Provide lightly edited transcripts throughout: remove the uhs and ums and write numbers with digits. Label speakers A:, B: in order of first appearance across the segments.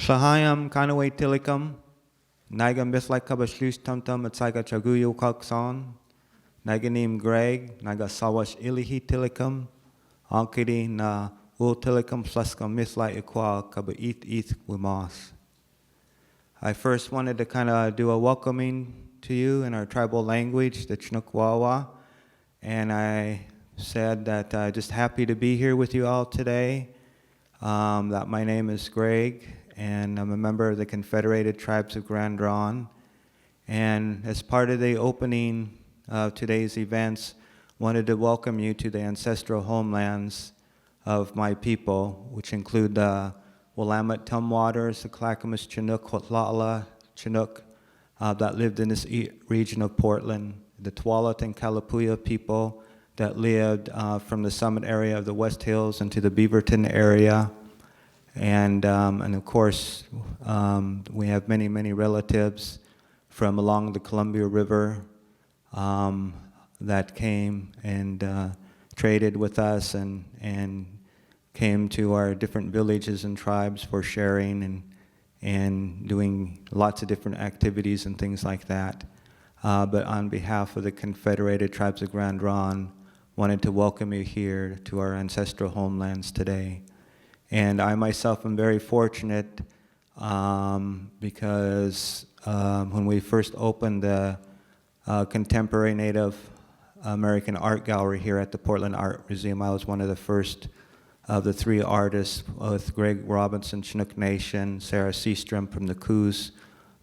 A: Shahayam Kanaway Tilikam, Naga Mislike Kabashlush Tumtum at Saiga Chaguyo Kakson, Naganim Greg, Naga Sawash Ilihi Tilikam, Ankiri na Ul Tilikam Flaska Mislike Equa Kaba Eth Wimas. I first wanted to kind of do a welcoming to you in our tribal language, the Chinookawawa, and I said that just happy to be here with you all today, that my name is Greg, and I'm a member of the Confederated Tribes of Grand Ronde, and as part of the opening of today's events, wanted to welcome you to the ancestral homelands of my people, which include the Willamette Tumwaters, the Clackamas Chinook, Huatlala Chinook, that lived in this region of Portland, the Tualatin and Kalapuya people that lived from the summit area of the West Hills into the Beaverton area. And of course, we have many, many relatives from along the Columbia River that came and traded with us and came to our different villages and tribes for sharing and doing lots of different activities and things like that. But on behalf of the Confederated Tribes of Grand Ronde, wanted to welcome you here to our ancestral homelands today. And I myself am very fortunate because when we first opened the Contemporary Native American Art Gallery here at the Portland Art Museum, I was one of the first of the three artists with Greg Robinson, Chinook Nation, Sarah Seastrom from the Coos,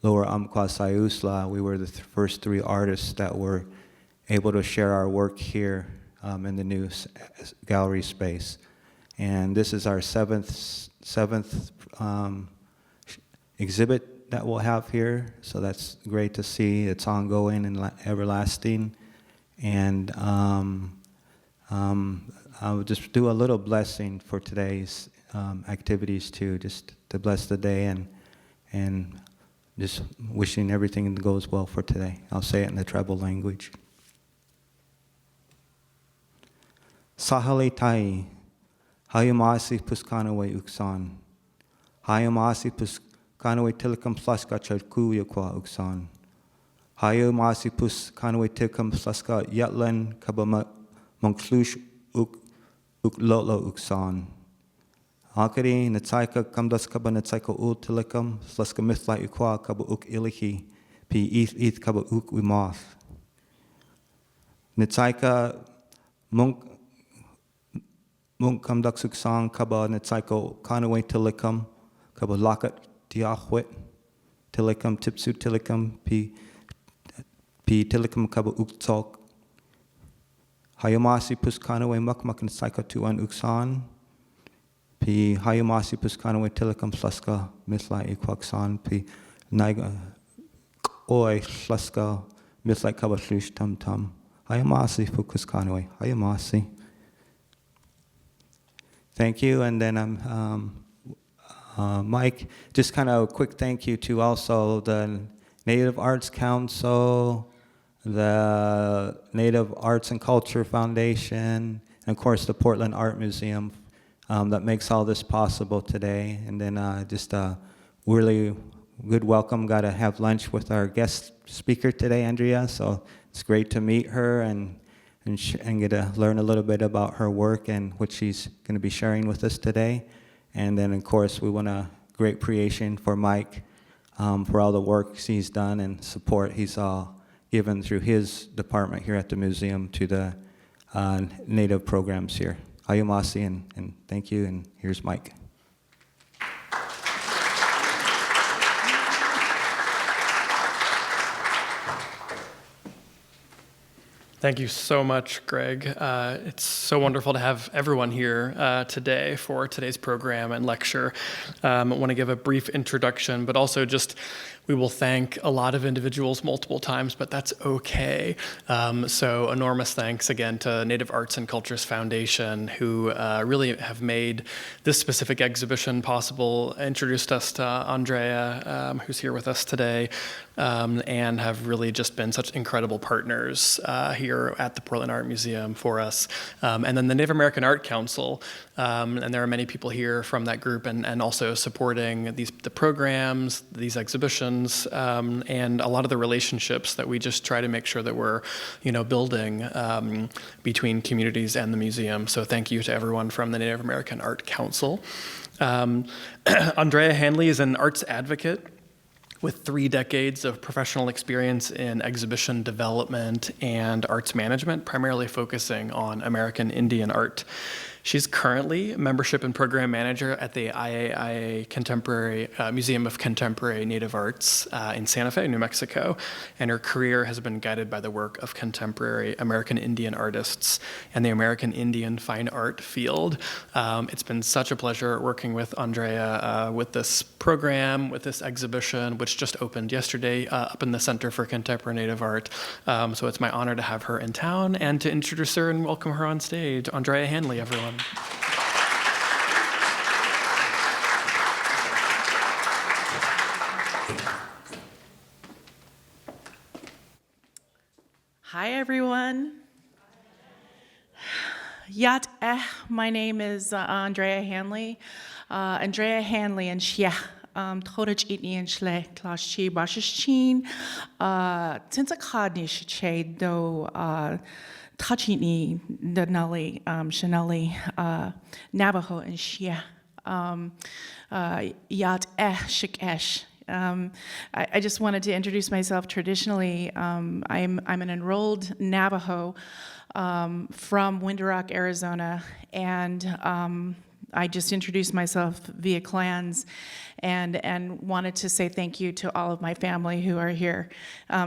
A: Lower Umpqua Sayusla. We were the first three artists that were able to share our work here in the new gallery space. And this is our seventh exhibit that we'll have here, so that's great to see. It's ongoing and everlasting. And I'll just do a little blessing for today's activities too, just to bless the day and just wishing everything goes well for today. I'll say it in the tribal language. Sahali Tai, Hayamasi Puskanawe Uksan, Hayamasi Puskanawe Tilakam Flaska Chadku Yakwa Uksan, Hayamasi Puskanawe Tilakam Flaska Yatlan Kabama Monklush Uklolo Uksan. Akari Natsaika Kamdas Kaba Natsaika Ul Tilakam Flaska Mithla Ukwa Kaba Uk Ilihi P Eth Kaba Uk Wimath. Natsaika Munk Kamdak Suksang Kaba Natsaiko Kanaway Tilakam Kaba Lakat Tiahwit Tilakam Tipsu Tilakam P Tilakam Kaba Uktok. Hayamasi Puskanawe Makmak and Saika Tuan Uksan. P Hayamasi Puskanawe Tilakam Slaska Misla Ikwaksan. P Naiga Oi Slaska Misla Kabashlush Tum Tum. Hayamasi Puskanawe. Hayamasi. Thank you. And then Mike, just kind of a quick thank you to also the Native Arts Council, the Native Arts and Culture Foundation, and of course the Portland Art Museum that makes all this possible today. And then just a really good welcome. Got to have lunch with our guest speaker today, Andrea, so it's great to meet her and get to learn a little bit about her work and what she's going to be sharing with us today. And then of course we want a great appreciation for Mike for all the work he's done and support he's given through his department here at the museum to the Native programs here. Hayamasi, and thank you, and here's Mike.
B: Thank you so much, Greg. It's so wonderful to have everyone here today for today's program and lecture. I want to give a brief introduction, but also just we will thank a lot of individuals multiple times, but that's okay. So enormous thanks again to Native Arts and Cultures Foundation, who really have made this specific exhibition possible, introduced us to Andrea, who's here with us today, and have really just been such incredible partners here here at the Portland Art Museum for us. And then the Native American Art Council, and there are many people here from that group and also supporting the programs, these exhibitions, and a lot of the relationships that we just try to make sure that we're, building between communities and the museum. So thank you to everyone from the Native American Art Council. Andrea Hanley is an arts advocate with 3 decades of professional experience in exhibition development and arts management, primarily focusing on American Indian art. She's currently membership and program manager at the IAIA Museum of Contemporary Native Arts in Santa Fe, New Mexico, and her career has been guided by the work of contemporary American Indian artists and the American Indian fine art field. It's been such a pleasure working with Andrea with this program, with this exhibition, which just opened yesterday up in the Center for Contemporary Native Art. So it's my honor to have her in town and to introduce her and welcome her on stage. Andrea Hanley, everyone.
C: Hi, everyone. Yat my name is Andrea Hanley. Andrea Hanley and Shia. Torach itni and Shle, Klash Chi, Bashish Chin. Since a Kadnish Che do Tachini, Denali, Shanali, Navajo and Shia. Yat Shikesh. I just wanted to introduce myself traditionally. I'm an enrolled Navajo from Winter Rock, Arizona, and I just introduced myself via clans and wanted to say thank you to all of my family who are here.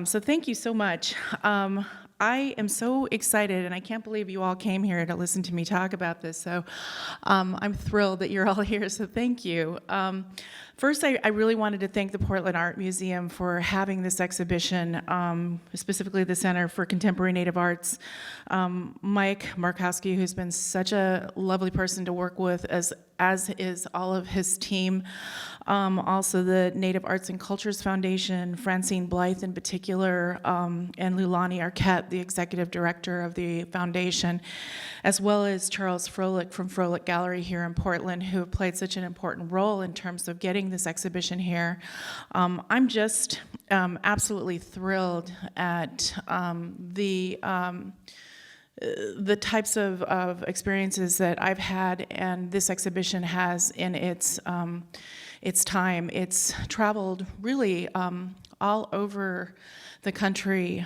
C: So thank you so much. I am so excited, and I can't believe you all came here to listen to me talk about this, so I'm thrilled that you're all here, so thank you. First, I really wanted to thank the Portland Art Museum for having this exhibition, specifically the Center for Contemporary Native Arts. Mike Markowski, who's been such a lovely person to work with, as is all of his team. Also the Native Arts and Cultures Foundation, Francine Blythe in particular, and Lulani Arquette, the executive director of the foundation, as well as Charles Froelich from Froelich Gallery here in Portland, who have played such an important role in terms of getting this exhibition here. I'm just absolutely thrilled at the types of experiences that I've had and this exhibition has in its time. It's traveled really all over the country,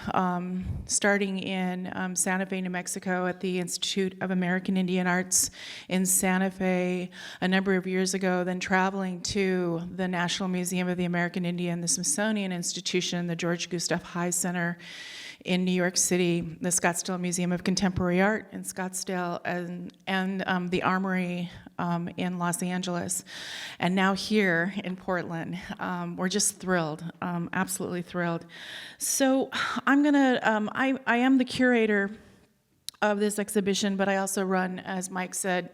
C: starting in Santa Fe, New Mexico at the Institute of American Indian Arts in Santa Fe a number of years ago, then traveling to the National Museum of the American Indian, the Smithsonian Institution, the George Gustav Heye Center in New York City, the Scottsdale Museum of Contemporary Art in Scottsdale, and the Armory in Los Angeles, and now here in Portland. We're just thrilled, absolutely thrilled. So I'm gonna, I am the curator of this exhibition, but I also run, as Mike said,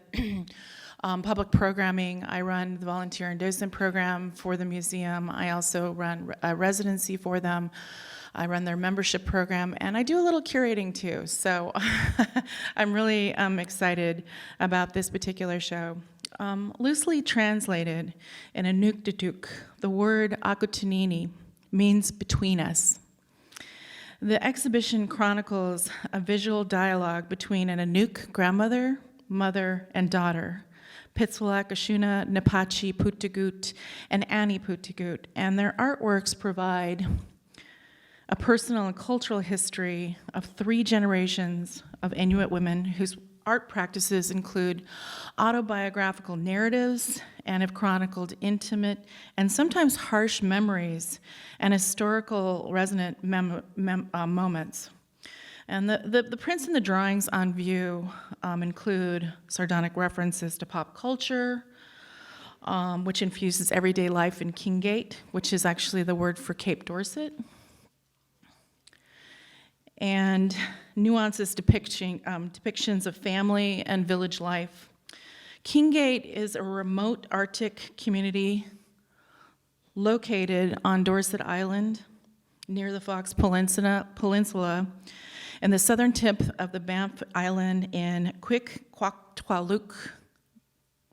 C: public programming. I run the volunteer and docent program for the museum. I also run a residency for them. I run their membership program, and I do a little curating too. So I'm really excited about this particular show. Loosely translated in Inuktitut, the word Akunnittinni means between us. The exhibition chronicles a visual dialogue between an Inuk grandmother, mother, and daughter, Pitswalak, Ashuna, Napachi, Putagut, and Annie Putagut, and their artworks provide a personal and cultural history of 3 generations of Inuit women whose art practices include autobiographical narratives and have chronicled intimate and sometimes harsh memories and historical resonant moments. And the prints and the drawings on view include sardonic references to pop culture, which infuses everyday life in Kinngait, which is actually the word for Cape Dorset, and nuances depictions of family and village life. Kinngait is a remote Arctic community located on Dorset Island near the Fox Peninsula, in the southern tip of the Banff Island in Quick-Quaqualuk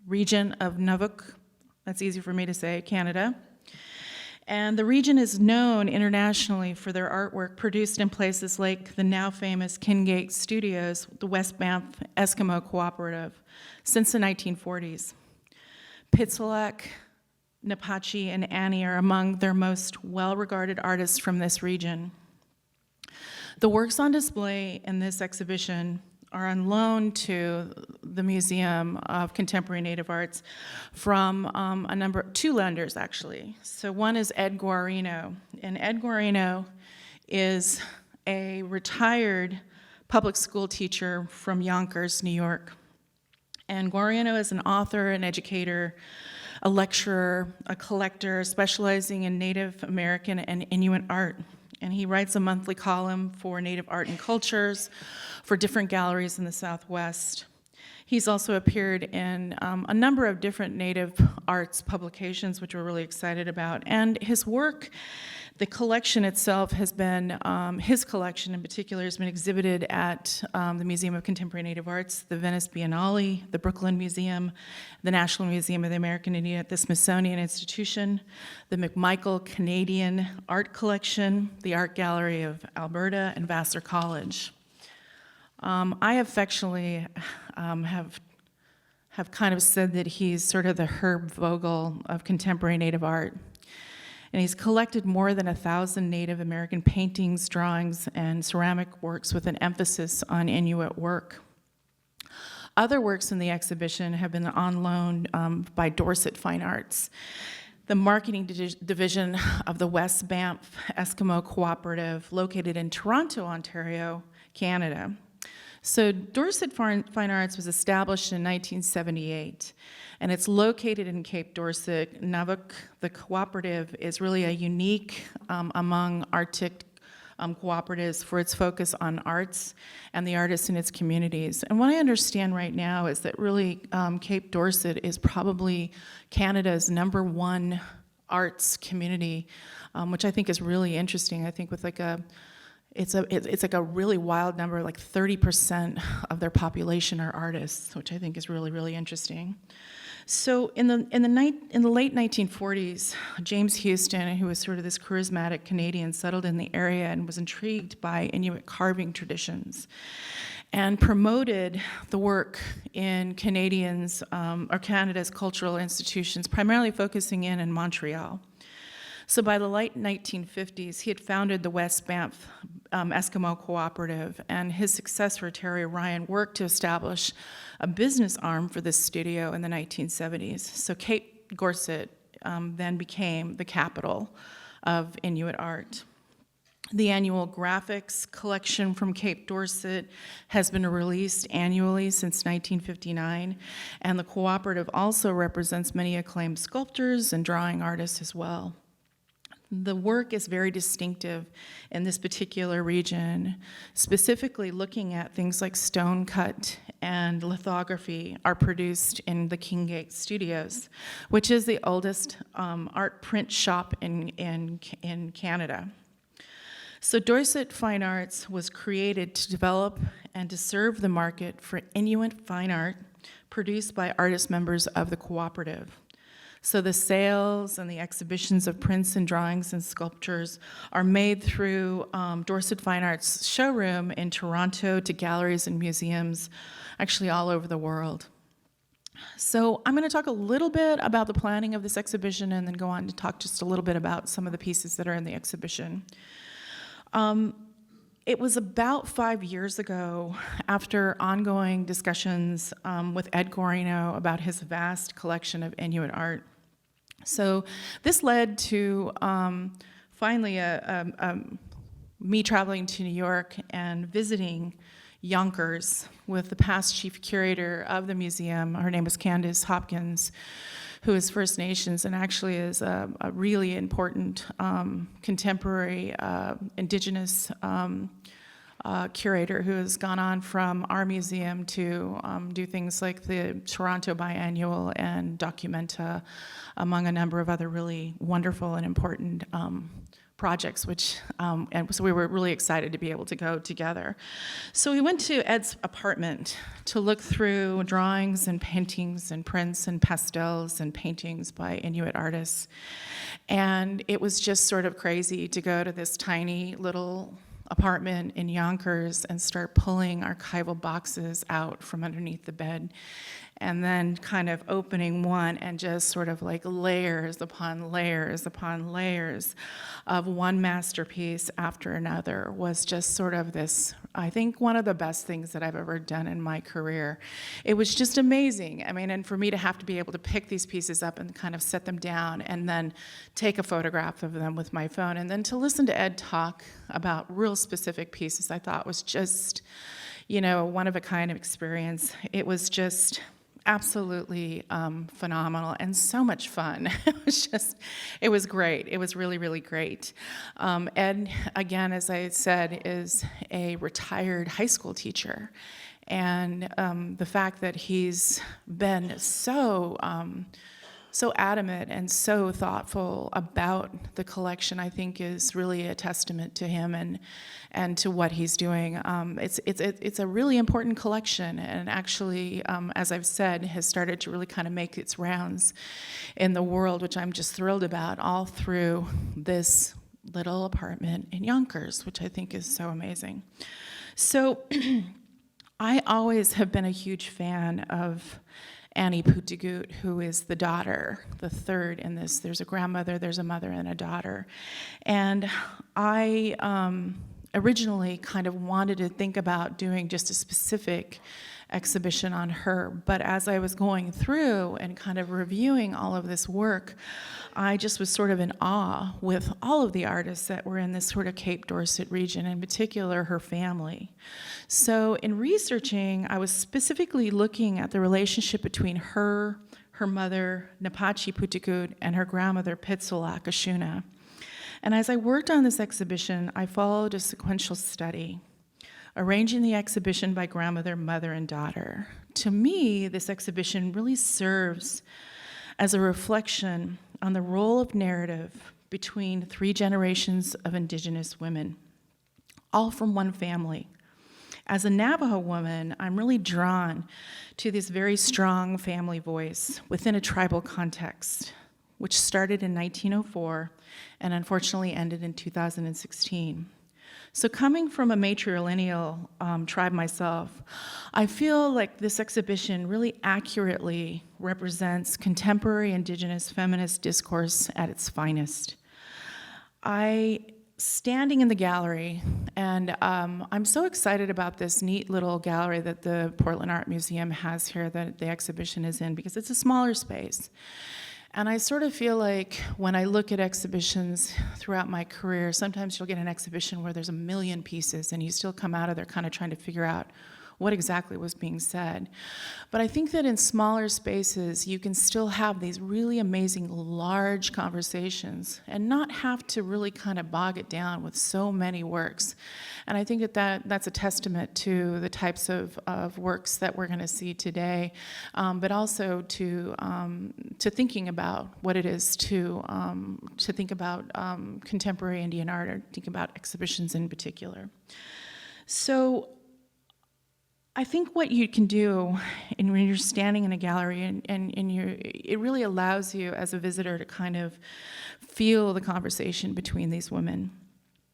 C: region of Nunavut. That's easy for me to say, Canada. And the region is known internationally for their artwork produced in places like the now famous Kinngait Studios, the West Banff Eskimo Cooperative, since the 1940s. Pitselak, Napachi, and Annie are among their most well-regarded artists from this region. The works on display in this exhibition are on loan to the Museum of Contemporary Native Arts from two lenders, actually. So one is Ed Guarino, and Ed Guarino is a retired public school teacher from Yonkers, New York. And Guarino is an author, an educator, a lecturer, a collector specializing in Native American and Inuit art. And he writes a monthly column for Native Art and Cultures for different galleries in the Southwest. He's also appeared in a number of different Native arts publications, which we're really excited about. And his work, the collection itself has been, his collection in particular has been exhibited at the Museum of Contemporary Native Arts, the Venice Biennale, the Brooklyn Museum, the National Museum of the American Indian, the Smithsonian Institution, the McMichael Canadian Art Collection, the Art Gallery of Alberta, and Vassar College. I affectionately have kind of said that he's sort of the Herb Vogel of contemporary Native art. And he's collected more than 1,000 Native American paintings, drawings, and ceramic works with an emphasis on Inuit work. Other works in the exhibition have been on loan by Dorset Fine Arts, the marketing division of the West Banff Eskimo Cooperative located in Toronto, Ontario, Canada. So Dorset Fine Arts was established in 1978, and it's located in Cape Dorset, Nunavut. The cooperative is really a unique among Arctic cooperatives for its focus on arts and the artists in its communities. And what I understand right now is that really Cape Dorset is probably Canada's #1 arts community, which I think is really interesting. I think with like it's like a really wild number, like 30% of their population are artists, which I think is really, really interesting. So in the late 1940s, James Houston, who was sort of this charismatic Canadian, settled in the area and was intrigued by Inuit carving traditions and promoted the work in Canada's cultural institutions, primarily focusing in Montreal. So by the late 1950s, he had founded the West Banff Eskimo Cooperative, and his successor, Terry Ryan, worked to establish a business arm for this studio in the 1970s. So Cape Dorset then became the capital of Inuit art. The annual graphics collection from Cape Dorset has been released annually since 1959, and the cooperative also represents many acclaimed sculptors and drawing artists as well. The work is very distinctive in this particular region, specifically looking at things like stone cut and lithography are produced in the Kinngait Studios, which is the oldest art print shop in Canada. So Dorset Fine Arts was created to develop and to serve the market for Inuit fine art produced by artist members of the cooperative. So the sales and the exhibitions of prints and drawings and sculptures are made through Dorset Fine Arts showroom in Toronto to galleries and museums, actually all over the world. So I'm going to talk a little bit about the planning of this exhibition and then go on to talk just a little bit about some of the pieces that are in the exhibition. It was about 5 years ago, after ongoing discussions with Ed Guarino about his vast collection of Inuit art. So this led to finally me traveling to New York and visiting Yonkers with the past chief curator of the museum. Her name is Candace Hopkins, who is First Nations and actually is a really important contemporary Indigenous curator who has gone on from our museum to do things like the Toronto Biennial and Documenta, among a number of other really wonderful and important projects, and so we were really excited to be able to go together. So we went to Ed's apartment to look through drawings and paintings and prints and pastels and paintings by Inuit artists. And it was just sort of crazy to go to this tiny little apartment in Yonkers and start pulling archival boxes out from underneath the bed, and then kind of opening one and just sort of like layers upon layers upon layers of one masterpiece after another was just sort of this, I think, one of the best things that I've ever done in my career. It was just amazing. I mean, and for me to have to be able to pick these pieces up and kind of set them down and then take a photograph of them with my phone, and then to listen to Ed talk about real specific pieces, I thought was just, a one-of-a-kind experience. It was just absolutely phenomenal and so much fun. It was great. It was really, really great. Ed, again, as I said, is a retired high school teacher. And the fact that he's been so adamant and so thoughtful about the collection, I think, is really a testament to him and to what he's doing. It's a really important collection, and actually, as I've said, has started to really kind of make its rounds in the world, which I'm just thrilled about, all through this little apartment in Yonkers, which I think is so amazing. So I always have been a huge fan of Annie Putagut, who is the daughter, the third in this. There's a grandmother, there's a mother, and a daughter. And I originally kind of wanted to think about doing just a specific exhibition on her, but as I was going through and kind of reviewing all of this work, I just was sort of in awe with all of the artists that were in this sort of Cape Dorset region, in particular her family. So in researching, I was specifically looking at the relationship between her mother, Napachi Putagut, and her grandmother, Pitsulak Ashuna. And as I worked on this exhibition, I followed a sequential study, arranging the exhibition by grandmother, mother, and daughter. To me, this exhibition really serves as a reflection on the role of narrative between 3 generations of Indigenous women, all from one family. As a Navajo woman, I'm really drawn to this very strong family voice within a tribal context, which started in 1904 and unfortunately ended in 2016. So coming from a matrilineal tribe myself, I feel like this exhibition really accurately represents contemporary Indigenous feminist discourse at its finest. Standing in the gallery, and I'm so excited about this neat little gallery that the Portland Art Museum has here that the exhibition is in, because it's a smaller space. And I sort of feel like when I look at exhibitions throughout my career, sometimes you'll get an exhibition where there's a million pieces and you still come out of there kind of trying to figure out what exactly was being said. But I think that in smaller spaces, you can still have these really amazing large conversations and not have to really kind of bog it down with so many works. And I think that's a testament to the types of works that we're going to see today, but also to thinking about what it is to think about contemporary Indian art, or think about exhibitions in particular. So I think what you can do when you're standing in a gallery and it really allows you as a visitor to kind of feel the conversation between these women.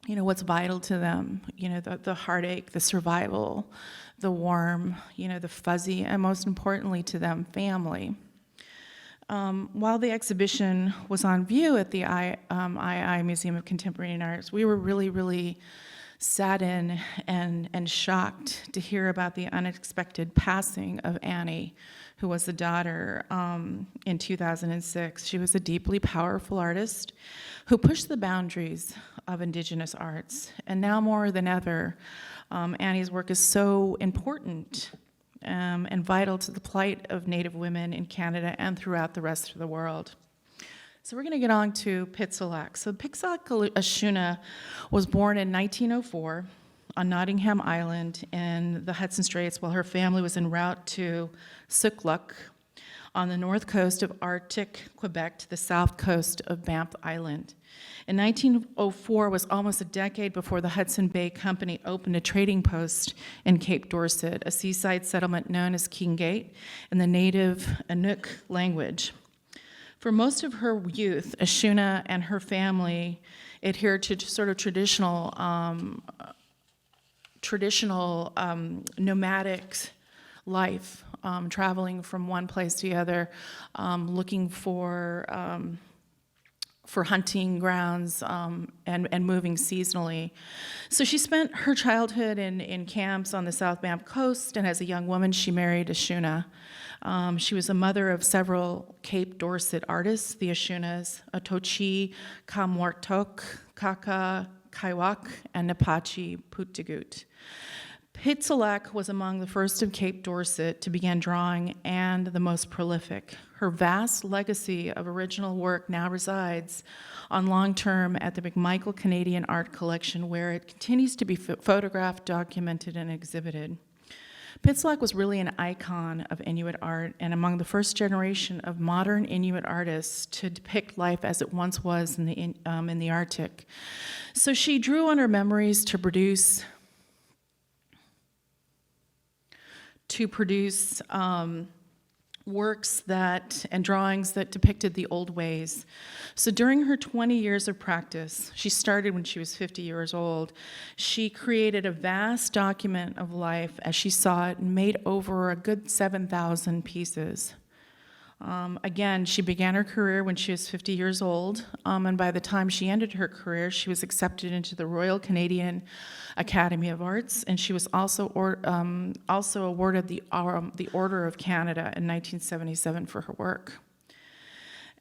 C: What's vital to them, the heartache, the survival, the warm, the fuzzy, and most importantly to them, family. While the exhibition was on view at the IAIA Museum of Contemporary Indian Arts, we were really, really saddened and shocked to hear about the unexpected passing of Annie, who was the daughter in 2006. She was a deeply powerful artist who pushed the boundaries of Indigenous arts. And now more than ever, Annie's work is so important and vital to the plight of Native women in Canada and throughout the rest of the world. So we're going to get on to Pitsulak. So Pitsulak Ashuna was born in 1904 on Nottingham Island in the Hudson Straits while her family was en route to Sikluk on the north coast of Arctic Quebec to the south coast of Banff Island. In 1904 was almost a decade before the Hudson Bay Company opened a trading post in Cape Dorset, a seaside settlement known as Kinngait in the native Inuit language. For most of her youth, Ashuna and her family adhered to sort of traditional nomadic life, traveling from one place to the other, looking for hunting grounds and moving seasonally. So she spent her childhood in camps on the South Banff coast, and as a young woman, she married Ashuna. She was a mother of several Cape Dorset artists, the Ashunas, Atochi, Kamwartok, Kaka, Kaiwak, and Napachi Putagut. Pitzelak was among the first of Cape Dorset to begin drawing and the most prolific. Her vast legacy of original work now resides on long-term at the McMichael Canadian Art Collection, where it continues to be photographed, documented, and exhibited. Pitzelak was really an icon of Inuit art and among the first generation of modern Inuit artists to depict life as it once was in the Arctic. So she drew on her memories to produce works and drawings that depicted the old ways. So during her 20 years of practice, she started when she was 50 years old, she created a vast document of life as she saw it and made over a good 7,000 pieces. Again, she began her career when she was 50 years old, and by the time she ended her career, she was accepted into the Royal Canadian Academy of Arts, and she was also awarded the Order of Canada in 1977 for her work.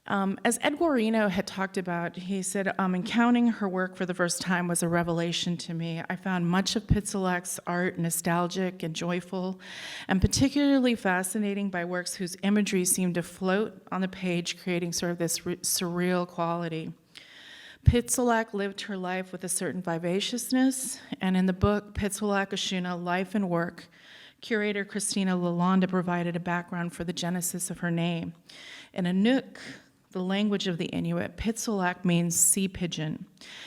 C: As Ed Guarino had talked about, he said, encountering her work for the first time was a revelation to me. I found much of Pitzelak's art nostalgic and joyful, and particularly fascinating by works whose imagery seemed to float on the page, creating sort of this surreal quality. Pitzelak lived her life with a certain vivaciousness, and in the book, Pitzelak Ashuna, Life and Work, curator Christina Lalonde provided a background for the genesis of her name. In Inuk, the language of the Inuit, Pitzelak means sea pigeon.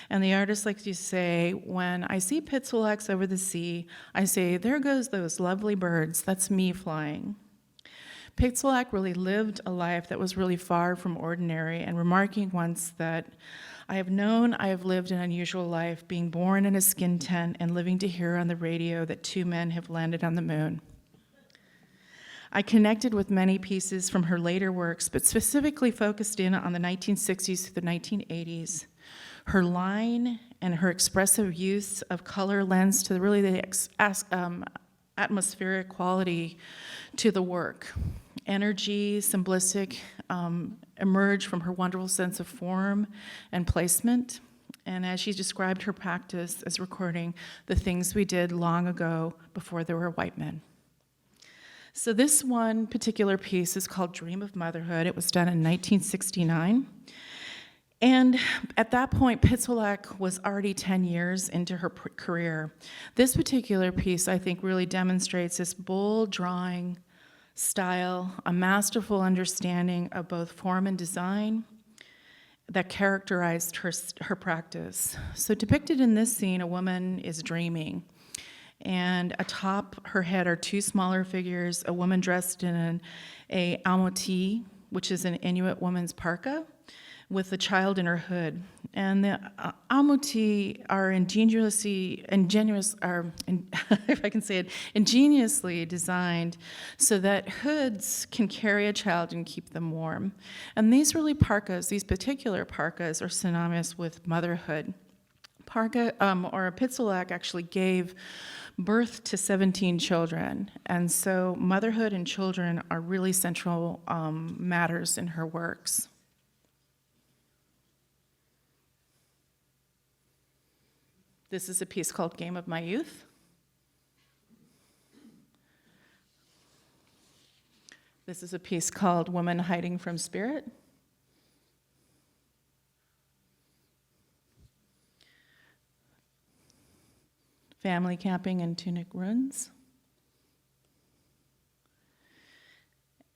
C: And the artist likes to say, when I see Pitzelaks over the sea, I say, there goes those lovely birds, that's me flying. Pitzelak really lived a life that was really far from ordinary, and remarking once that I have lived an unusual life, being born in a skin tent and living to hear on the radio that 2 men have landed on the moon. I connected with many pieces from her later works, but specifically focused in on the 1960s to the 1980s. Her line and her expressive use of color lends to really the atmospheric quality to the work. Energy, simplistic, emerged from her wonderful sense of form and placement. And as she described her practice as recording the things we did long ago before there were white men. So this one particular piece is called Dream of Motherhood. It was done in 1969. And at that point, Pitzelak was already 10 years into her career. This particular piece, I think, really demonstrates this bold drawing style, a masterful understanding of both form and design that characterized her practice. So depicted in this scene, a woman is dreaming. And atop her head are 2 smaller figures, a woman dressed in a amoti, which is an Inuit woman's parka, with a child in her hood. And the amoti are ingeniously designed so that hoods can carry a child and keep them warm. And these particular parkas are synonymous with motherhood. Parka, or Pitzelak actually gave birth to 17 children, and so motherhood and children are really central matters in her works. This is a piece called Game of My Youth. This is a piece called Woman Hiding from Spirit. Family Camping in Tunic Ruins.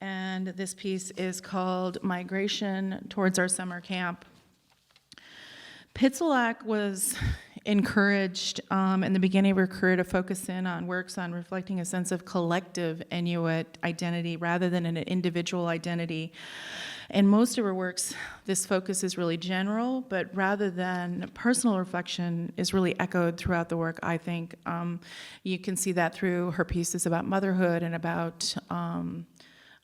C: And and this piece is called Migration Towards Our Summer Camp. Pitzelak was encouraged in the beginning of her career to focus in on works on reflecting a sense of collective Inuit identity rather than an individual identity. In most of her works, this focus is really general, but rather than personal reflection is really echoed throughout the work, I think. You can see that through her pieces about motherhood and about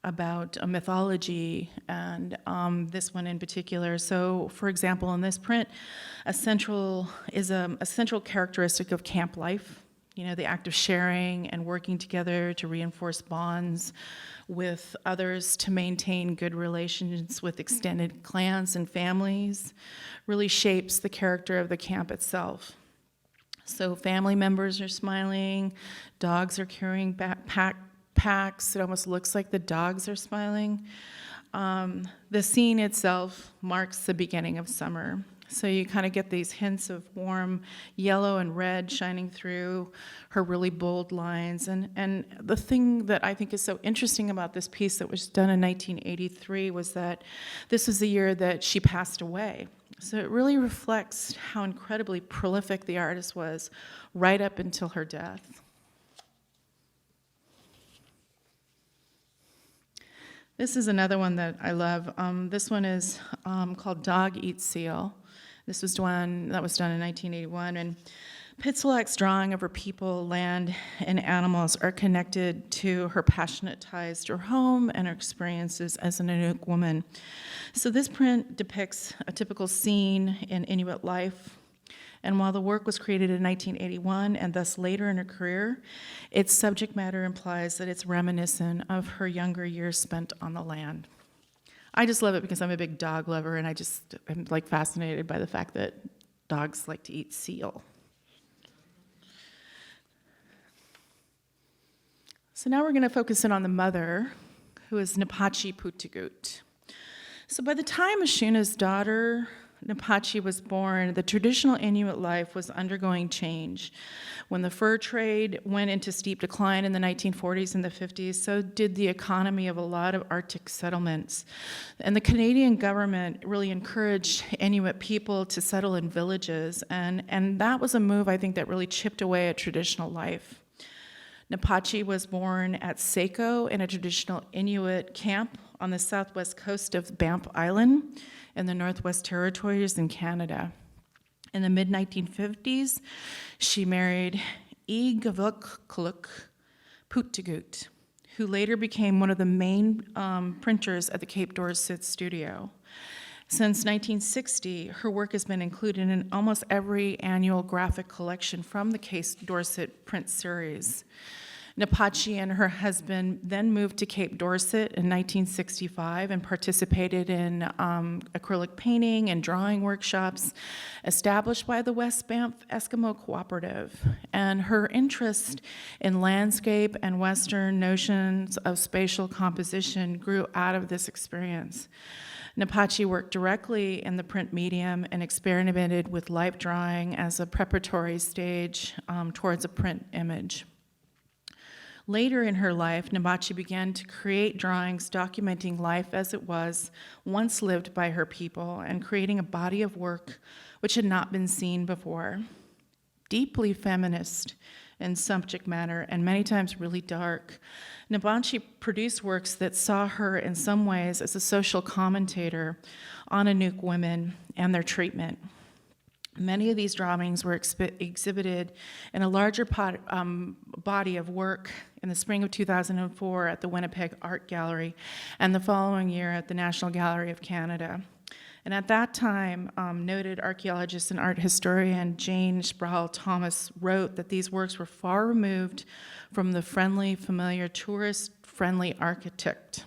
C: a mythology, and this one in particular. So, for example, in this print, a central characteristic of camp life, the act of sharing and working together to reinforce bonds with others, to maintain good relations with extended clans and families, really shapes the character of the camp itself. So family members are smiling, dogs are carrying packs. It almost looks like the dogs are smiling. The scene itself marks the beginning of summer. So you kind of get these hints of warm yellow and red shining through her really bold lines. And the thing that I think is so interesting about this piece that was done in 1983 was that this was the year that she passed away. So it really reflects how incredibly prolific the artist was right up until her death. This is another one that I love. This one is called Dog Eats Seal. This was one that was done in 1981, and Pitzelak's drawing of her people, land, and animals are connected to her passionate ties to her home and her experiences as an Inuit woman. So this print depicts a typical scene in Inuit life, and while the work was created in 1981 and thus later in her career, its subject matter implies that it's reminiscent of her younger years spent on the land. I just love it because I'm a big dog lover, and I'm like fascinated by the fact that dogs like to eat seal. So now we're going to focus in on the mother, who is Napachi Putagut. So by the time Ashuna's daughter Napachi was born, the traditional Inuit life was undergoing change. When the fur trade went into steep decline in the 1940s and the 50s, so did the economy of a lot of Arctic settlements. And the Canadian government really encouraged Inuit people to settle in villages, and that was a move, I think, that really chipped away at traditional life. Napachi was born at Saco in a traditional Inuit camp on the southwest coast of Banff Island in the Northwest Territories in Canada. In the mid-1950s, she married Igavukkluk Putagut, who later became one of the main printers at the Cape Dorset studio. Since 1960, her work has been included in almost every annual graphic collection from the Cape Dorset print series. Napachi and her husband then moved to Cape Dorset in 1965 and participated in acrylic painting and drawing workshops established by the West Banff Eskimo Cooperative. And her interest in landscape and Western notions of spatial composition grew out of this experience. Napachi worked directly in the print medium and experimented with life drawing as a preparatory stage towards a print image. Later in her life, Napachi began to create drawings documenting life as it was once lived by her people and creating a body of work which had not been seen before. Deeply feminist in subject matter and many times really dark, Napachi produced works that saw her in some ways as a social commentator on Inuk women and their treatment. Many of these drawings were exhibited in a larger body of work in the spring of 2004 at the Winnipeg Art Gallery and the following year at the National Gallery of Canada. And at that time, noted archaeologist and art historian Jane Sproul Thomas wrote that these works were far removed from the friendly, familiar, tourist-friendly architect.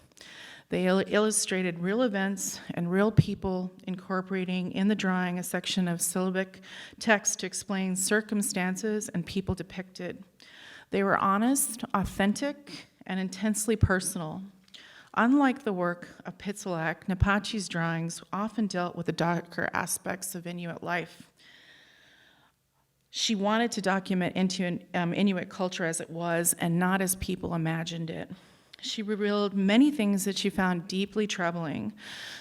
C: They illustrated real events and real people, incorporating in the drawing a section of syllabic text to explain circumstances and people depicted. They were honest, authentic, and intensely personal. Unlike the work of Pitzelak, Napachi's drawings often dealt with the darker aspects of Inuit life. She wanted to document Inuit culture as it was and not as people imagined it. She revealed many things that she found deeply troubling.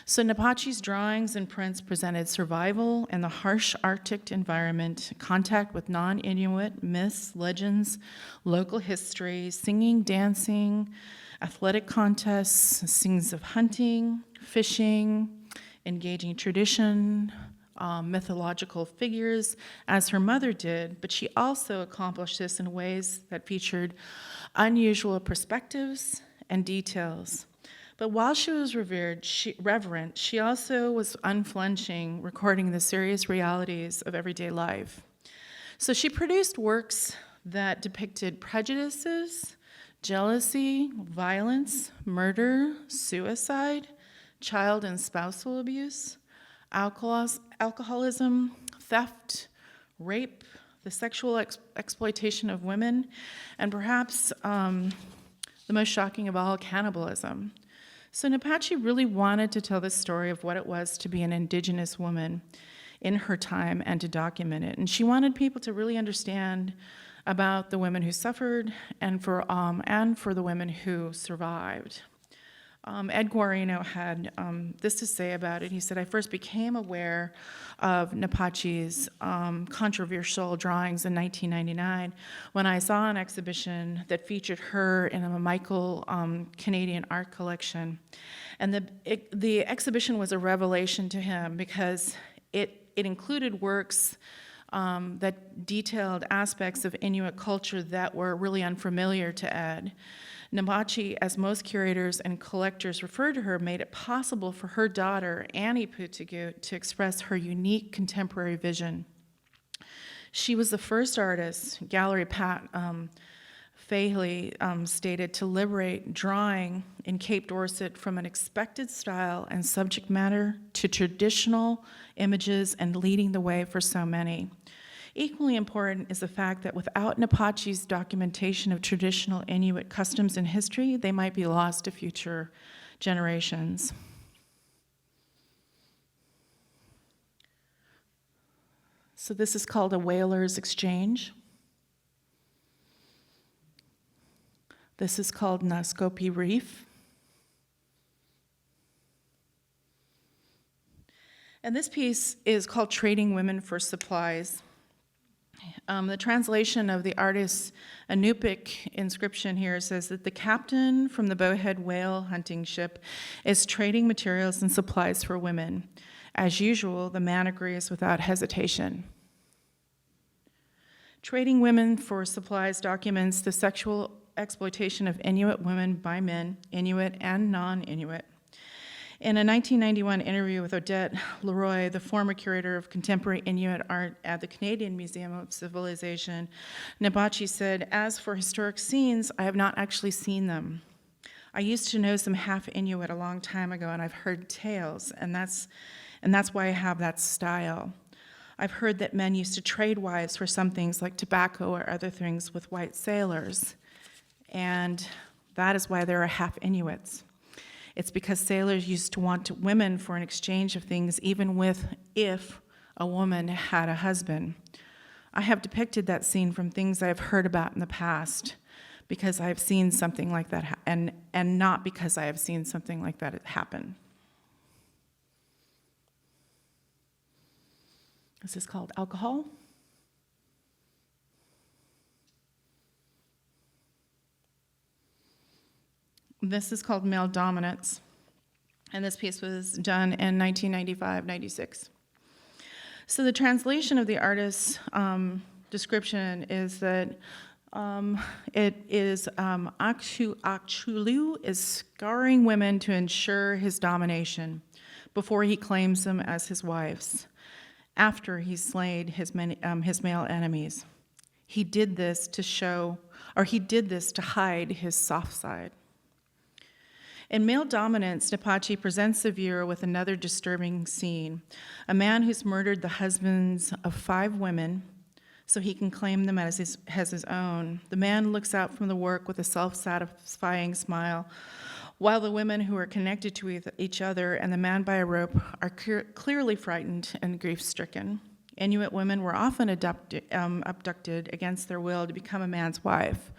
C: So Napachi's drawings and prints presented survival in the harsh Arctic environment, contact with non-Inuit myths, legends, local history, singing, dancing, athletic contests, scenes of hunting, fishing, engaging tradition, mythological figures, as her mother did, but she also accomplished this in ways that featured unusual perspectives and details. But while she was reverent, she also was unflinching, recording the serious realities of everyday life. So she produced works that depicted prejudices, jealousy, violence, murder, suicide, child and spousal abuse, alcoholism, theft, rape, the sexual exploitation of women, and perhaps the most shocking of all, cannibalism. So Napachi really wanted to tell the story of what it was to be an Indigenous woman in her time and to document it. And she wanted people to really understand about the women who suffered and for the women who survived. Ed Guarino had this to say about it. He said, "I first became aware of Napachi's controversial drawings in 1999 when I saw an exhibition that featured her in a Michael Canadian art collection. And the exhibition was a revelation to him because it included works that detailed aspects of Inuit culture that were really unfamiliar to Ed. Napachi, as most curators and collectors refer to her, made it possible for her daughter, Annie Putagut, to express her unique contemporary vision. She was the first artist, Gallery Pat Fahey stated, to liberate drawing in Cape Dorset from an expected style and subject matter to traditional images and leading the way for so many. Equally important is the fact that without Napachi's documentation of traditional Inuit customs and history, they might be lost to future generations. So this is called a whaler's exchange. This is called Naskopi Reef. And this piece is called Trading Women for Supplies. The translation of the artist's Inupiq inscription here says that the captain from the Bowhead whale hunting ship is trading materials and supplies for women. As usual, the man agrees without hesitation. Trading women for supplies documents the sexual exploitation of Inuit women by men, Inuit and non-Inuit. In a 1991 interview with Odette Leroy, the former curator of contemporary Inuit art at the Canadian Museum of Civilization, Napachi said, "As for historic scenes, I have not actually seen them. I used to know some half Inuit a long time ago, and I've heard tales, and that's why I have that style. I've heard that men used to trade wives for some things like tobacco or other things with white sailors, and that is why there are half Inuits. It's because sailors used to want women for an exchange of things, even if a woman had a husband. I have depicted that scene from things I've heard about in the past because I've seen something like that, and not because I have seen something like that happen." This is called Alcohol. This is called Male Dominance, and this piece was done in 1995-96. So the translation of the artist's description is that it is Akchulu is scouring women to ensure his domination before he claims them as his wives, after he slayed his male enemies. He did this to hide his soft side. In Male Dominance, Napachi presents the viewer with another disturbing scene. A man who's murdered the husbands of 5 women so he can claim them as his own. The man looks out from the work with a self-satisfying smile, while the women who are connected to each other and the man by a rope are clearly frightened and grief-stricken. Inuit women were often abducted against their will to become a man's wife.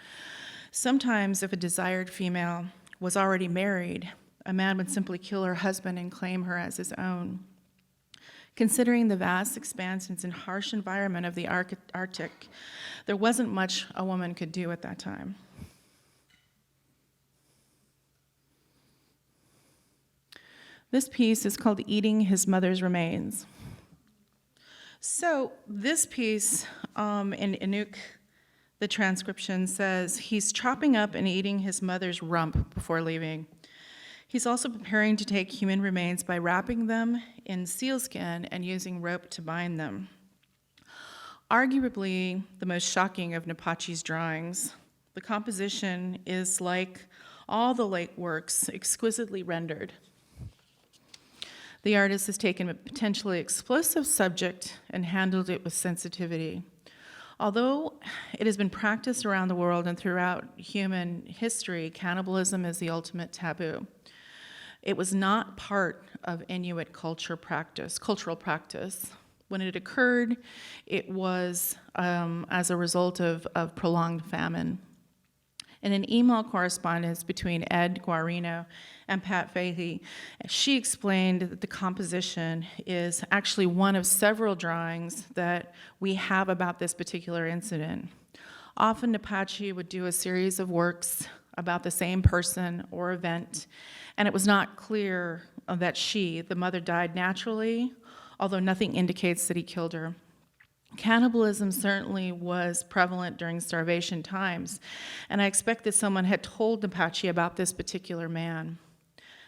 C: Sometimes, if a desired female was already married, a man would simply kill her husband and claim her as his own. Considering the vast expanses and harsh environment of the Arctic, there wasn't much a woman could do at that time. This piece is called Eating His Mother's Remains. So this piece in Inuk, the transcription says, he's chopping up and eating his mother's rump before leaving. He's also preparing to take human remains by wrapping them in sealskin and using rope to bind them. Arguably the most shocking of Napachi's drawings, the composition is like all the late works, exquisitely rendered. The artist has taken a potentially explosive subject and handled it with sensitivity. Although it has been practiced around the world and throughout human history, cannibalism is the ultimate taboo. It was not part of Inuit cultural practice. When it occurred, it was as a result of prolonged famine. In an email correspondence between Ed Guarino and Pat Fahey, she explained that the composition is actually one of several drawings that we have about this particular incident. Often Napachi would do a series of works about the same person or event, and it was not clear that she, the mother, died naturally, although nothing indicates that he killed her. Cannibalism certainly was prevalent during starvation times, and I expect that someone had told Napachi about this particular man.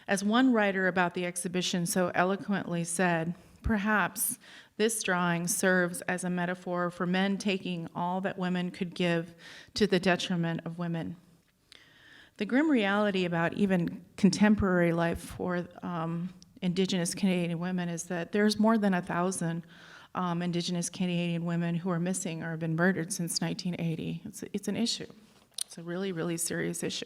C: As one writer about the exhibition so eloquently said, perhaps this drawing serves as a metaphor for men taking all that women could give to the detriment of women. The grim reality about even contemporary life for Indigenous Canadian women is that there's more than 1,000 Indigenous Canadian women who are missing or have been murdered since 1980. It's an issue. It's a really, really serious issue.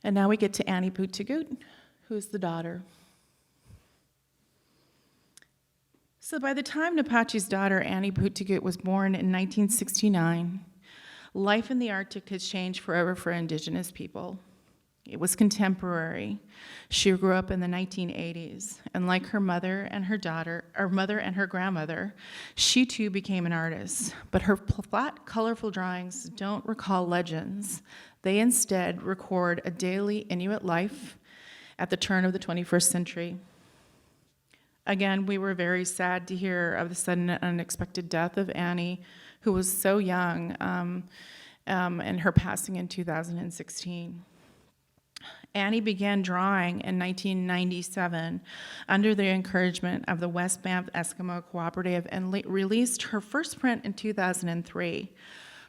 C: And now we get to Annie Pootagoot, who's the daughter. So by the time Napachi's daughter, Annie Pootagoot, was born in 1969, life in the Arctic has changed forever for Indigenous people. It was contemporary. She grew up in the 1980s, and like her mother and her daughter, or mother and her grandmother, she too became an artist. But her flat, colorful drawings don't recall legends. They instead record a daily Inuit life at the turn of the 21st century. Again, we were very sad to hear of the sudden and unexpected death of Annie, who was so young, and her passing in 2016. Annie began drawing in 1997 under the encouragement of the West Banff Eskimo Cooperative and released her first print in 2003.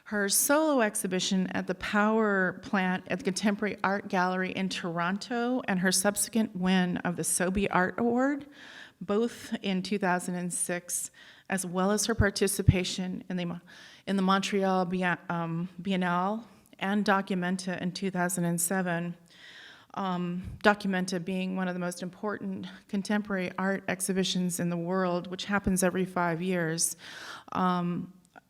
C: Her solo exhibition at the Power Plant at the Contemporary Art Gallery in Toronto and her subsequent win of the Sobey Art Award, both in 2006, as well as her participation in the Montreal Biennale and Documenta in 2007. Documenta being one of the most important contemporary art exhibitions in the world, which happens every 5 years,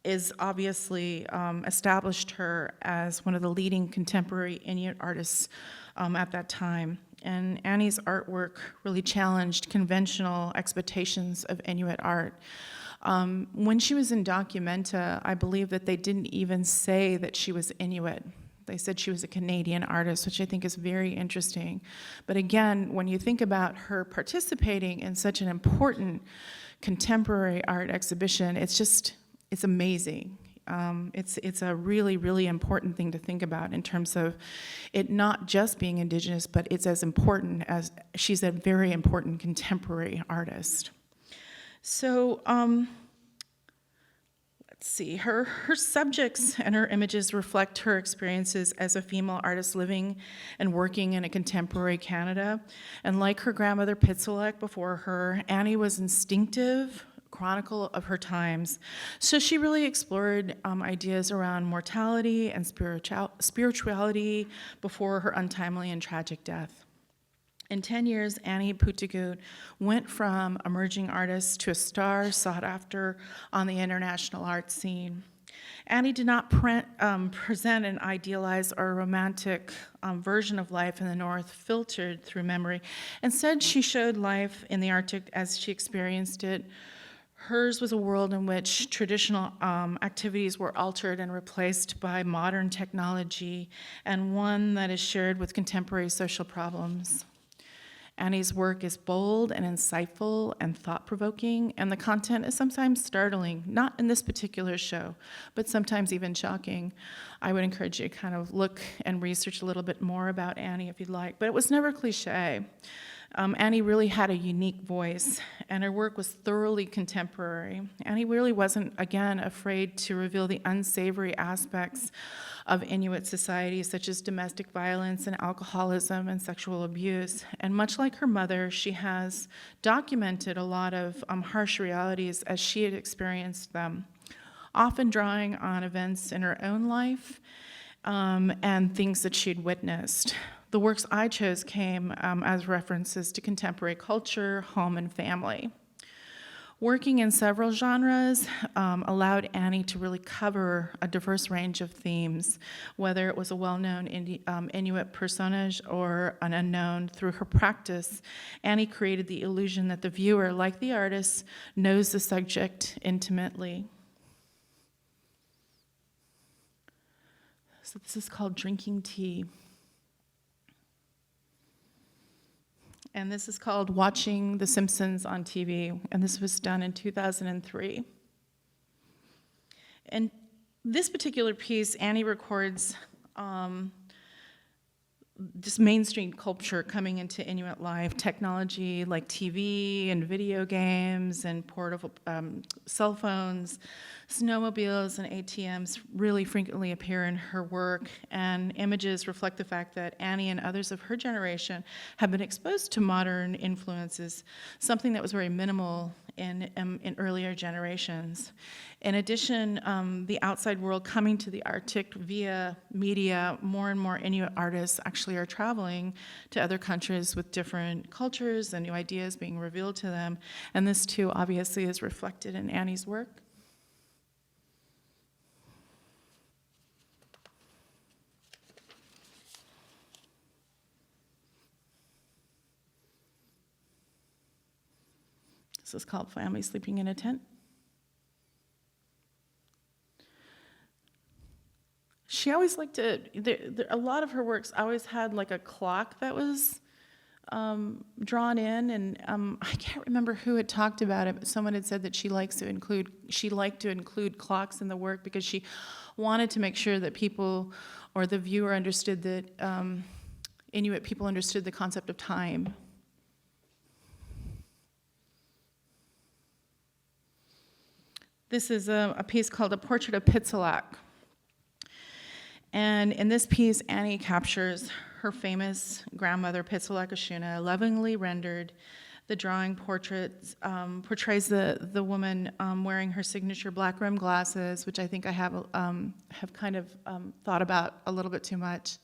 C: is obviously established her as one of the leading contemporary Inuit artists at that time. And Annie's artwork really challenged conventional expectations of Inuit art. When she was in Documenta, I believe that they didn't even say that she was Inuit. They said she was a Canadian artist, which I think is very interesting. But again, when you think about her participating in such an important contemporary art exhibition, it's amazing. It's a really, really important thing to think about in terms of it not just being Indigenous, but it's as important as she's a very important contemporary artist. So let's see, her subjects and her images reflect her experiences as a female artist living and working in a contemporary Canada. And like her grandmother Pitselek before her, Annie was instinctive, chronicle of her times. So she really explored ideas around mortality and spirituality before her untimely and tragic death. In 10 years, Annie Pootagoot went from emerging artist to a star sought after on the international art scene. Annie did not present an idealized or romantic version of life in the North filtered through memory. Instead, she showed life in the Arctic as she experienced it. Hers was a world in which traditional activities were altered and replaced by modern technology, and one that is shared with contemporary social problems. Annie's work is bold and insightful and thought-provoking, and the content is sometimes startling, not in this particular show, but sometimes even shocking. I would encourage you to kind of look and research a little bit more about Annie if you'd like, but it was never cliche. Annie really had a unique voice, and her work was thoroughly contemporary. Annie really wasn't, again, afraid to reveal the unsavory aspects of Inuit society, such as domestic violence and alcoholism and sexual abuse. And much like her mother, she has documented a lot of harsh realities as she had experienced them, often drawing on events in her own life and things that she'd witnessed. The works I chose came as references to contemporary culture, home, and family. Working in several genres allowed Annie to really cover a diverse range of themes, whether it was a well-known Inuit personage or an unknown. Through her practice, Annie created the illusion that the viewer, like the artist, knows the subject intimately. So this is called Drinking Tea. And this is called Watching the Simpsons on TV, and this was done in 2003. And this particular piece, Annie records just mainstream culture coming into Inuit life, technology like TV and video games and portable cell phones, snowmobiles and ATMs really frequently appear in her work, and images reflect the fact that Annie and others of her generation have been exposed to modern influences, something that was very minimal in earlier generations. In addition, the outside world coming to the Arctic via media, more and more Inuit artists actually are traveling to other countries with different cultures and new ideas being revealed to them, and this too obviously is reflected in Annie's work. This is called Family Sleeping in a Tent. She always liked to, a lot of her works always had like a clock that was drawn in, and I can't remember who had talked about it, but someone had said that she liked to include clocks in the work because she wanted to make sure that people or the viewer understood that Inuit people understood the concept of time. This is a piece called A Portrait of Pitselak. And in this piece, Annie captures her famous grandmother, Pitselak Ashuna, lovingly rendered. The drawing portrays the woman wearing her signature black rimmed glasses, which I think I have kind of thought about a little bit too much.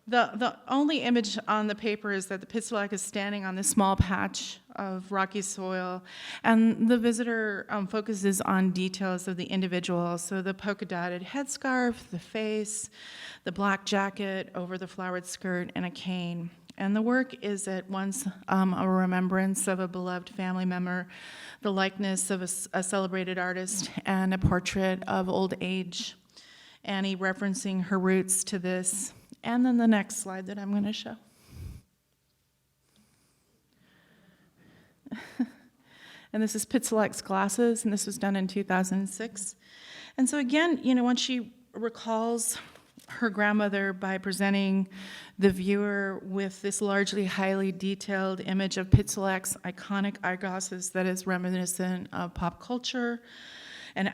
C: The only image on the paper is that the Pitselak is standing on this small patch of rocky soil, and the visitor focuses on details of the individual. So the polka-dotted headscarf, the face, the black jacket over the flowered skirt, and a cane. And the work is at once a remembrance of a beloved family member, the likeness of a celebrated artist, and a portrait of old age. Annie referencing her roots to this. And then the next slide that I'm going to show. And this is Pitselak's glasses, and this was done in 2006. And so again, when she recalls her grandmother by presenting the viewer with this largely highly detailed image of Pitselak's iconic eyeglasses that is reminiscent of pop culture and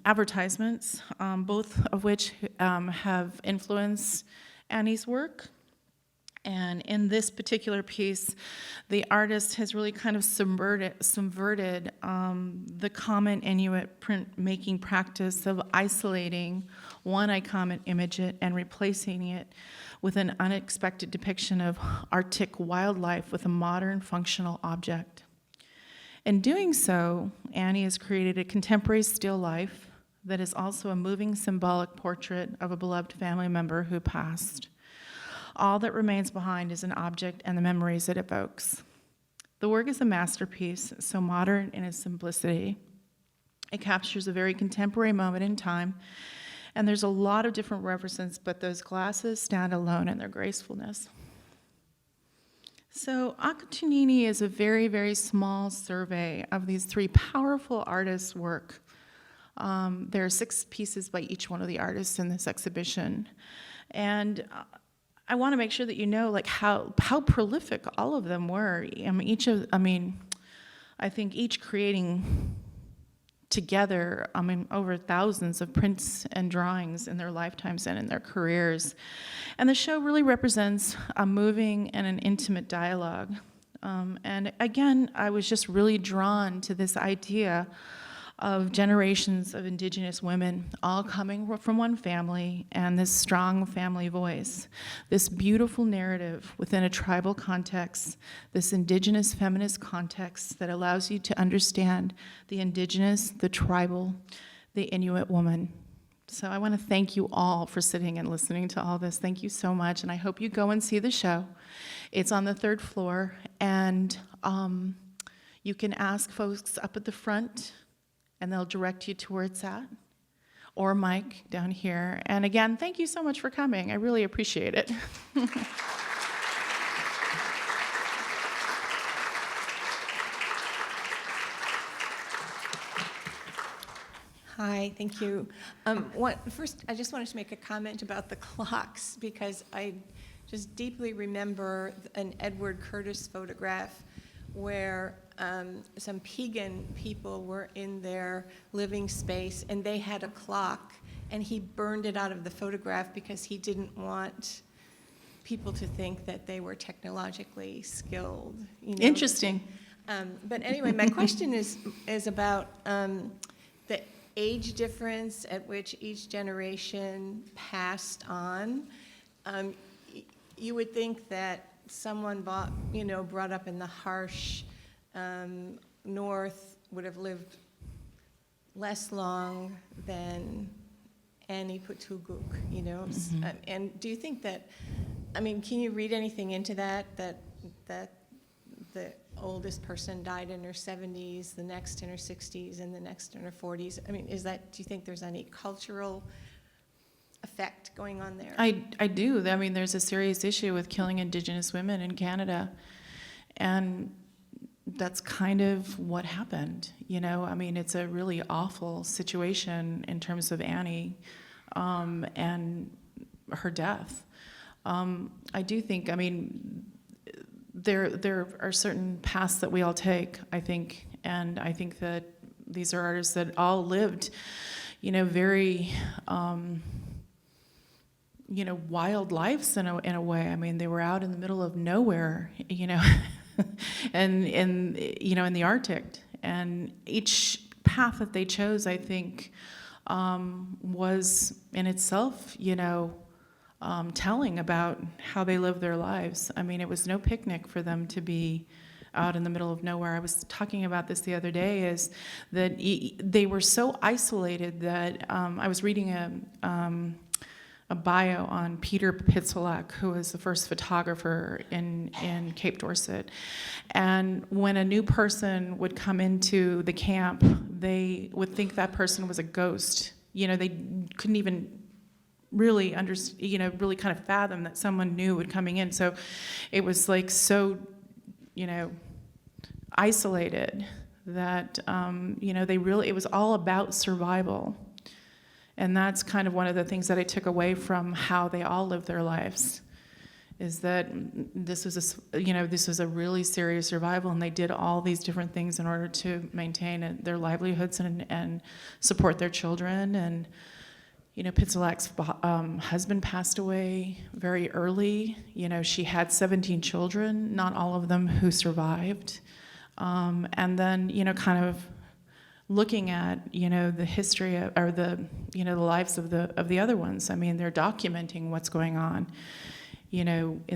C: advertisements, both of which have influenced Annie's work. And in this particular piece, the artist has really kind of subverted the common Inuit printmaking practice of isolating one iconic image and replacing it with an unexpected depiction of Arctic wildlife with a modern functional object. In doing so, Annie has created a contemporary still life that is also a moving symbolic portrait of a beloved family member who passed. All that remains behind is an object and the memories it evokes. The work is a masterpiece, so modern in its simplicity. It captures a very contemporary moment in time, and there's a lot of different references, but those glasses stand alone in their gracefulness. So Akunnittinni is a very, very small survey of these three powerful artists' work. There are 6 pieces by each one of the artists in this exhibition. And I want to make sure that you know like how prolific all of them were. I think each creating together, over thousands of prints and drawings in their lifetimes and in their careers. And the show really represents a moving and an intimate dialogue. And again, I was just really drawn to this idea of generations of Indigenous women all coming from one family, and this strong family voice, this beautiful narrative within a tribal context, this Indigenous feminist context that allows you to understand the Indigenous, the tribal, the Inuit woman. So I want to thank you all for sitting and listening to all this. Thank you so much, and I hope you go and see the show. It's on the 3rd floor, and you can ask folks up at the front, and they'll direct you to where it's at, or Mike down here. And again, thank you so much for coming. I really appreciate it.
D: Hi, thank you. First, I just wanted to make a comment about the clocks, because I just deeply remember an Edward Curtis photograph where some Piegan people were in their living space, and they had a clock, and he burned it out of the photograph because he didn't want people to think that they were technologically skilled.
C: Interesting.
D: But anyway, my question is about the age difference at which each generation passed on. You would think that someone brought up in the harsh North would have lived less long than Annie Putuguk, Mm-hmm. And do you think that, can you read anything into that the oldest person died in her 70s, the next in her 60s, and the next in her 40s? Do you think there's any cultural effect going on there?
C: I do. There's a serious issue with killing Indigenous women in Canada, and that's kind of what happened. It's a really awful situation in terms of Annie and her death. I do think, there are certain paths that we all take, I think, and I think that these are artists that all lived, very wild lives in a way. They were out in the middle of nowhere, and in the Arctic. And each path that they chose, I think, was in itself, telling about how they lived their lives. It was no picnic for them to be out in the middle of nowhere. I was talking about this the other day, is that they were so isolated that I was reading a bio on Peter Pitzelak, who was the first photographer in Cape Dorset. And when a new person would come into the camp, they would think that person was a ghost. They couldn't even really really kind of fathom that someone new would coming in. So it was like so, isolated that, it was all about survival. And that's kind of one of the things that I took away from how they all lived their lives, is that this was a really serious survival, and they did all these different things in order to maintain their livelihoods and support their children. And Pitzelak's husband passed away very early. She had 17 children, not all of them who survived. And then kind of looking at the history or the lives of the other ones. They're documenting what's going on in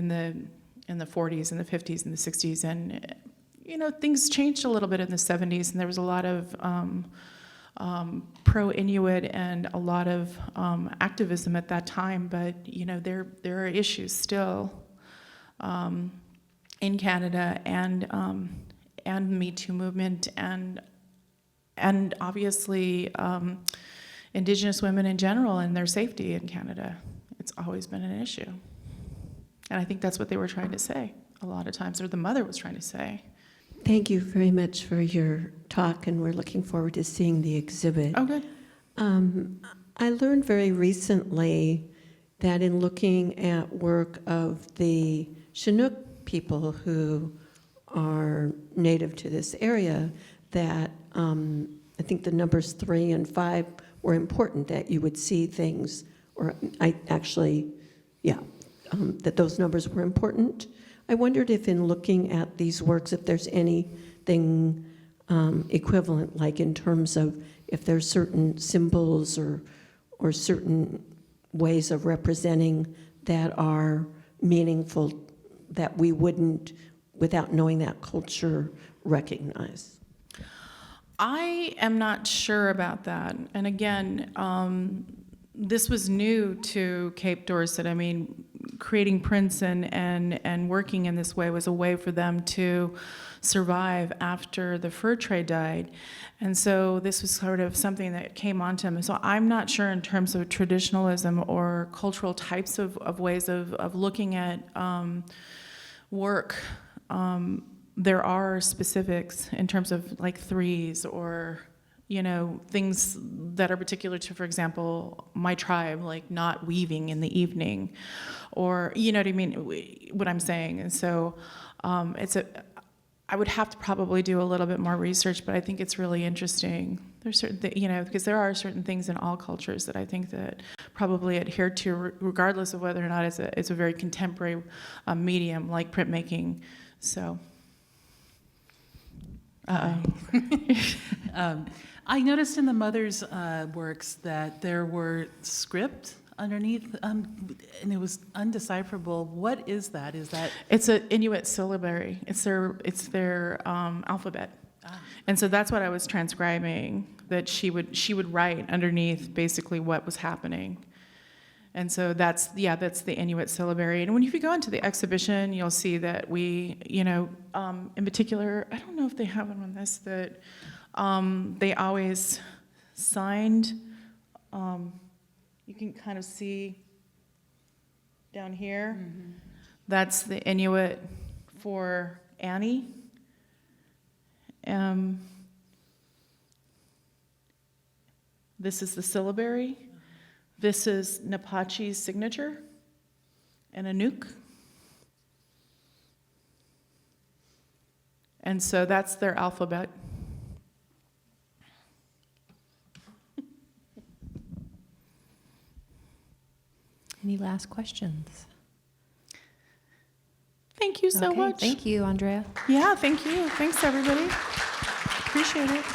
C: the 40s and the 50s and the 60s, and things changed a little bit in the 70s, and there was a lot of pro-Inuit and a lot of activism at that time, but there are issues still in Canada, and the Me Too movement, and obviously Indigenous women in general and their safety in Canada. It's always been an issue, and I think that's what they were trying to say a lot of times, or the mother was trying to say.
E: Thank you very much for your talk, and we're looking forward to seeing the exhibit.
C: Oh, good.
E: I learned very recently that in looking at work of the Chinook people who are native to this area, that I think the numbers 3 and 5 were important, that you would see things, or that those numbers were important. I wondered if in looking at these works, if there's anything equivalent, like in terms of if there's certain symbols or certain ways of representing that are meaningful that we wouldn't, without knowing that culture, recognize.
C: I am not sure about that. And again, this was new to Cape Dorset. I mean, creating prints and working in this way was a way for them to survive after the fur trade died. And so this was sort of something that came onto them. And so I'm not sure in terms of traditionalism or cultural types of ways of looking at work. There are specifics in terms of like threes or things that are particular to, for example, my tribe, like not weaving in the evening, or what I mean, what I'm saying. And so I would have to probably do a little bit more research, but I think it's really interesting. There's certain because there are certain things in all cultures that I think that probably adhere to, regardless of whether or not it's a very contemporary medium like printmaking. So.
F: I noticed in the mother's works that there were script underneath, and it was undecipherable. What is that? Is that?
C: It's an Inuit syllabary. It's their alphabet, and so that's what I was transcribing. That she would write underneath basically what was happening, and so that's the Inuit syllabary. And if you go into the exhibition, you'll see that we, in particular, I don't know if they have one on this, that they always signed. You can kind of see down here. Mm-hmm. That's the Inuit for Annie. This is the syllabary. This is Napachi's signature and Inuk. And so that's their alphabet.
G: Any last questions?
C: Thank you so much.
G: Thank you, Andrea.
C: Yeah, thank you. Thanks, everybody. Appreciate it.